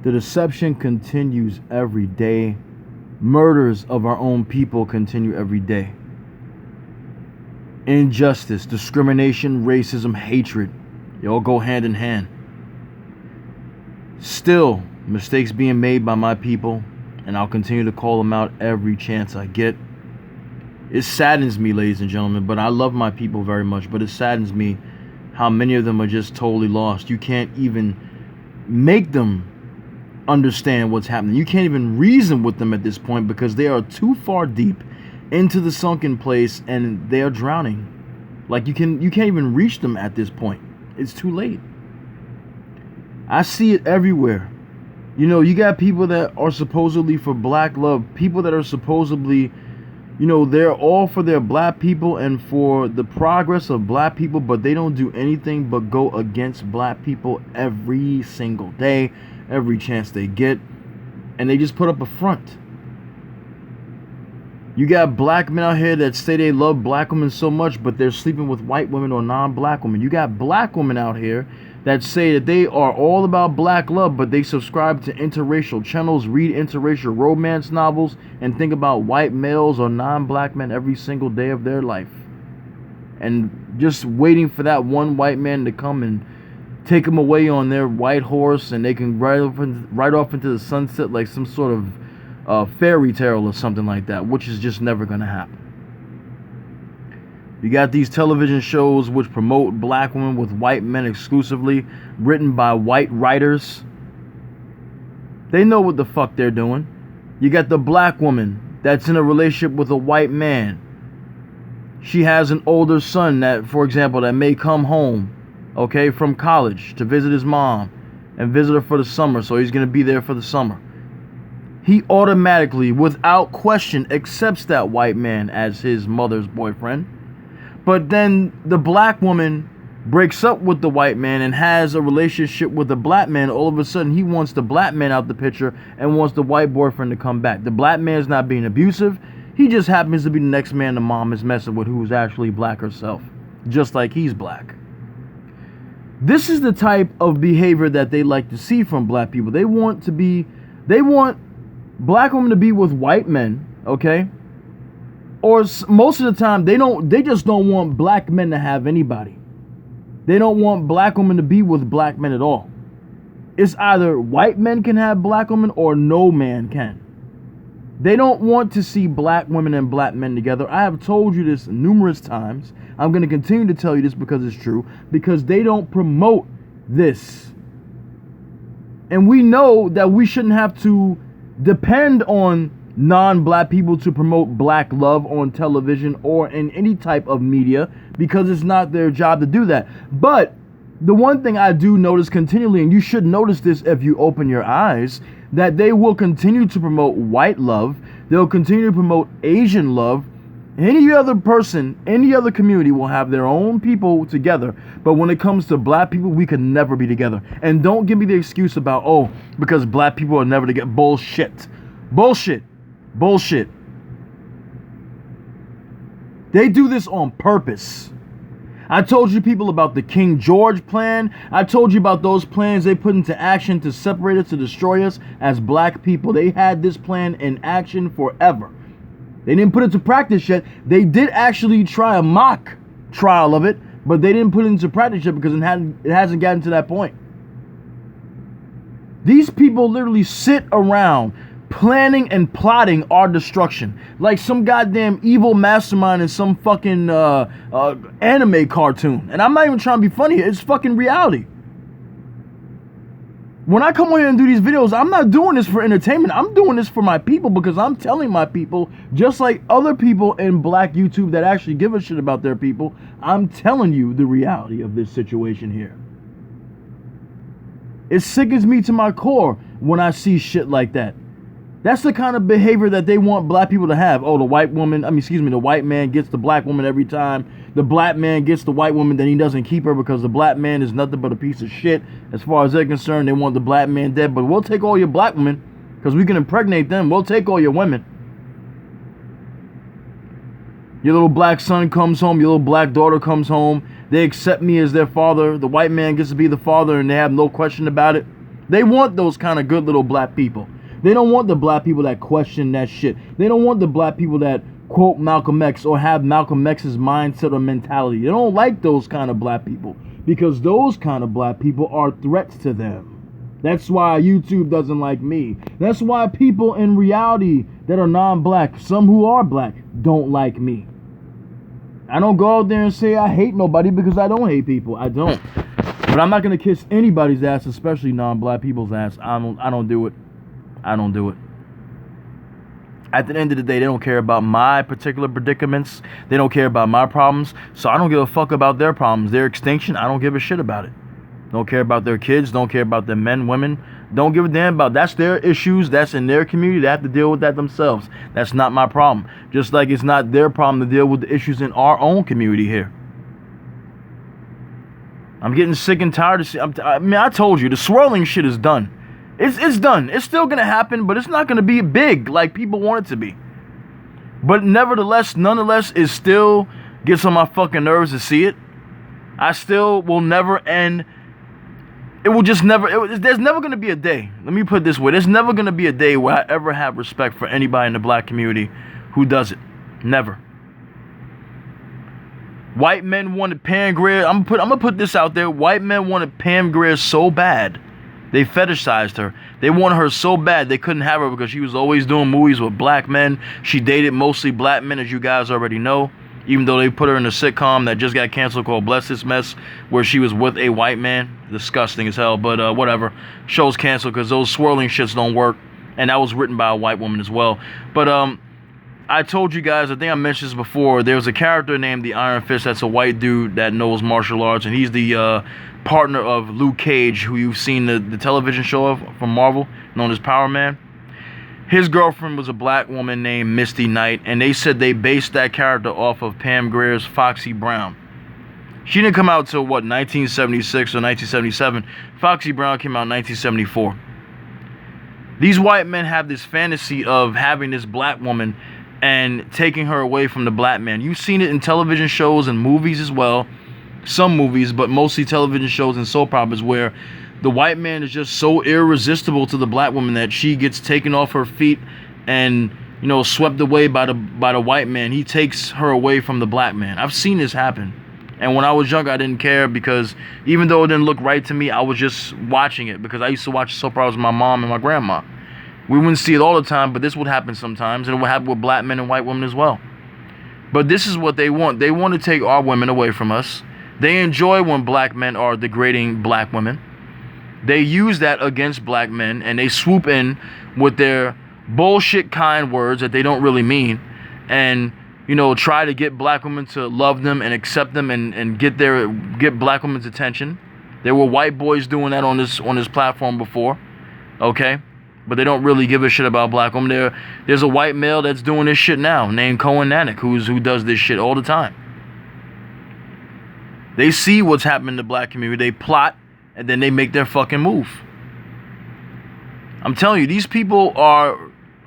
The deception continues every day. Murders of our own people continue every day. Injustice, discrimination, racism, hatred, they all go hand in hand. Still, mistakes being made by my people, and I'll continue to call them out every chance I get. It saddens me, ladies and gentlemen, but I love my people very much, but it saddens me how many of them are just totally lost. You can't even make them understand what's happening. You can't even reason with them at this point because they are too far deep into the sunken place and they are drowning. Like you can't even reach them at this point. It's too late. I see it everywhere. You know, you got people that are supposedly for black love, people that are supposedly, you know, they're all for their black people and for the progress of black people, but they don't do anything but go against black people every single day, every chance they get, and they just put up a front. You got black men out here that say they love black women so much, but they're sleeping with white women or non-black women. You got black women out here that say that they are all about black love, but they subscribe to interracial channels, read interracial romance novels, and think about white males or non-black men every single day of their life. And just waiting for that one white man to come and take them away on their white horse, and they can ride off into the sunset like some sort of fairy tale or something like that, which is just never going to happen. You got these television shows which promote black women with white men exclusively, written by white writers. They know what the fuck they're doing. You got the black woman that's in a relationship with a white man. She has an older son that, for example, that may come home, okay, from college to visit his mom and visit her for the summer, so he's going to be there for the summer. He automatically, without question, accepts that white man as his mother's boyfriend. But then the black woman breaks up with the white man and has a relationship with the black man. All of a sudden, he wants the black man out the picture and wants the white boyfriend to come back. The black man's not being abusive. He just happens to be the next man the mom is messing with, who's actually black herself, just like he's black. This is the type of behavior that they like to see from black people. They want black women to be with white men, okay? Or most of the time, they just don't want black men to have anybody. They don't want black women to be with black men at all. It's either white men can have black women or no man can. They don't want to see black women and black men together. I have told you this numerous times. I'm going to continue to tell you this because it's true. Because they don't promote this. And we know that we shouldn't have to depend on non-black people to promote black love on television or in any type of media, because it's not their job to do that. But the one thing I do notice continually, and you should notice this if you open your eyes, that they will continue to promote white love. They'll continue to promote Asian love. Any other person, any other community will have their own people together. But when it comes to black people, we could never be together. And don't give me the excuse about, oh, because black people are never together. Bullshit. Bullshit. Bullshit. They do this on purpose. I told you people about the King George plan. I told you about those plans they put into action to separate us, to destroy us as black people. They had this plan in action forever. They didn't put it to practice yet. They did actually try a mock trial of it, but they didn't put it into practice yet because it hasn't gotten to that point. These people literally sit around planning and plotting our destruction like some goddamn evil mastermind in some fucking anime cartoon. And I'm not even trying to be funny. It's fucking reality. When I come on here and do these videos, I'm not doing this for entertainment. I'm doing this for my people, because I'm telling my people, just like other people in black YouTube that actually give a shit about their people, I'm telling you the reality of this situation here. It sickens me to my core when I see shit like that. That's the kind of behavior that they want black people to have. Oh, the white man gets the black woman every time. The black man gets the white woman, then he doesn't keep her because the black man is nothing but a piece of shit. As far as they're concerned, they want the black man dead. But we'll take all your black women because we can impregnate them. We'll take all your women. Your little black son comes home. Your little black daughter comes home. They accept me as their father. The white man gets to be the father and they have no question about it. They want those kind of good little black people. They don't want the black people that question that shit. They don't want the black people that quote Malcolm X or have Malcolm X's mindset or mentality. They don't like those kind of black people because those kind of black people are threats to them. That's why YouTube doesn't like me. That's why people in reality that are non-black, some who are black, don't like me. I don't go out there and say I hate nobody because I don't hate people. I don't. But I'm not going to kiss anybody's ass, especially non-black people's ass. I don't do it. I don't do it. At the end of the day, they don't care about my particular predicaments. They don't care about my problems. So I don't give a fuck about their problems. Their extinction, I don't give a shit about it. Don't care about their kids. Don't care about their men, women. Don't give a damn about. That's their issues. That's in their community. They have to deal with that themselves. That's not my problem. Just like it's not their problem to deal with the issues in our own community here. I'm getting sick and tired of seeing. I told you, the swirling shit is done. It's done. It's still going to happen, but it's not going to be big like people want it to be. But nevertheless, nonetheless, it still gets on my fucking nerves to see it. I still will never end. It will just never, there's never going to be a day. Let me put it this way. There's never going to be a day where I ever have respect for anybody in the black community who does it. Never. White men wanted Pam Grier. I'm gonna put this out there. White men wanted Pam Grier so bad. They fetishized her. They wanted her so bad they couldn't have her because she was always doing movies with black men. She dated mostly black men, as you guys already know. Even though they put her in a sitcom that just got canceled called Bless This Mess, where she was with a white man. Disgusting as hell, but whatever. Show's canceled because those swirling shits don't work. And that was written by a white woman as well. But I told you guys, I think I mentioned this before, there's a character named the Iron Fist that's a white dude that knows martial arts, and he's the partner of Luke Cage, who you've seen the television show of from Marvel, known as Power Man. His girlfriend was a black woman named Misty Knight, and they said they based that character off of Pam Grier's Foxy Brown. She didn't come out till, 1976 or 1977. Foxy Brown came out in 1974. These white men have this fantasy of having this black woman and taking her away from the black man. You've seen it in television shows and movies as well. Some movies, but mostly television shows and soap operas, where the white man is just so irresistible to the black woman that she gets taken off her feet and, swept away by the white man. He takes her away from the black man. I've seen this happen. And when I was younger, I didn't care because even though it didn't look right to me, I was just watching it because I used to watch soap operas with my mom and my grandma. We wouldn't see it all the time, but this would happen sometimes, and it would happen with black men and white women as well. But this is what they want. They want to take our women away from us. They enjoy when black men are degrading black women. They use that against black men, and they swoop in with their bullshit kind words that they don't really mean, and try to get black women to love them and accept them and get black women's attention. There were white boys doing that on this platform before, okay? But they don't really give a shit about black women. There's a white male that's doing this shit now named Cohen Nanik who does this shit all the time. They see what's happening in the black community. They plot, and then they make their fucking move. I'm telling you, these people are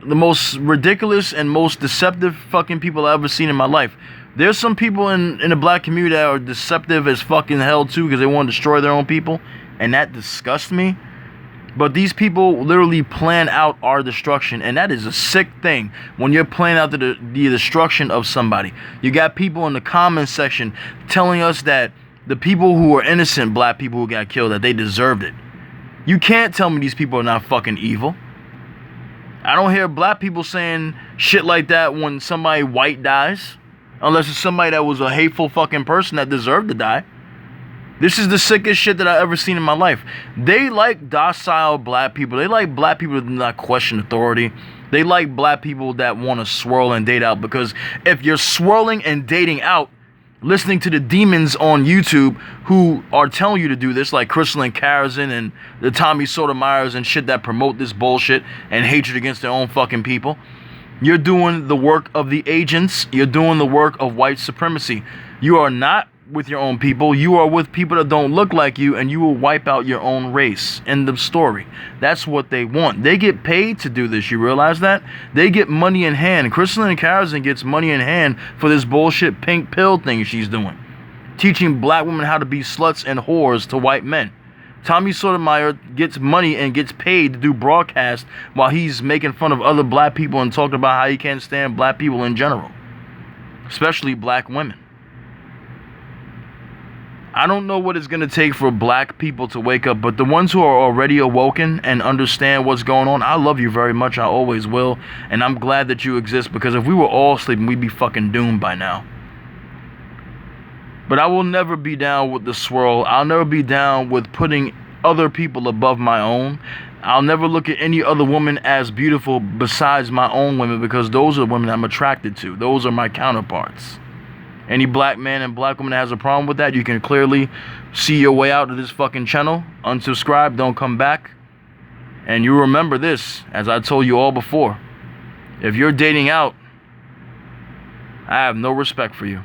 the most ridiculous and most deceptive fucking people I've ever seen in my life. There's some people in the black community that are deceptive as fucking hell too because they want to destroy their own people, and that disgusts me. But these people literally plan out our destruction, and that is a sick thing when you're planning out the destruction of somebody. You got people in the comment section telling us that the people who are innocent, black people who got killed, that they deserved it. You can't tell me these people are not fucking evil. I don't hear black people saying shit like that when somebody white dies, unless it's somebody that was a hateful fucking person that deserved to die. This is the sickest shit that I've ever seen in my life. They like docile black people. They like black people that do not question authority. They like black people that want to swirl and date out, because if you're swirling and dating out, listening to the demons on YouTube who are telling you to do this, like Crystal Karasin and the Tommy Sotomayers and shit that promote this bullshit and hatred against their own fucking people, you're doing the work of the agents. You're doing the work of white supremacy. You are not with your own people. You are with people that don't look like you, and you will wipe out your own race. End of story. That's what they want. They get paid to do this. You realize that? They get money in hand. Crystalline Karasin gets money in hand for this bullshit pink pill thing she's doing. Teaching black women how to be sluts and whores to white men. Tommy Sotomayor gets money and gets paid to do broadcasts while he's making fun of other black people and talking about how he can't stand black people in general, especially black women. I don't know what it's going to take for black people to wake up, but the ones who are already awoken and understand what's going on, I love you very much. I always will. And I'm glad that you exist, because if we were all sleeping, we'd be fucking doomed by now. But I will never be down with the swirl. I'll never be down with putting other people above my own. I'll never look at any other woman as beautiful besides my own women, because those are the women I'm attracted to. Those are my counterparts. Any black man and black woman that has a problem with that, you can clearly see your way out of this fucking channel. Unsubscribe, don't come back. And you remember this, as I told you all before. If you're dating out, I have no respect for you.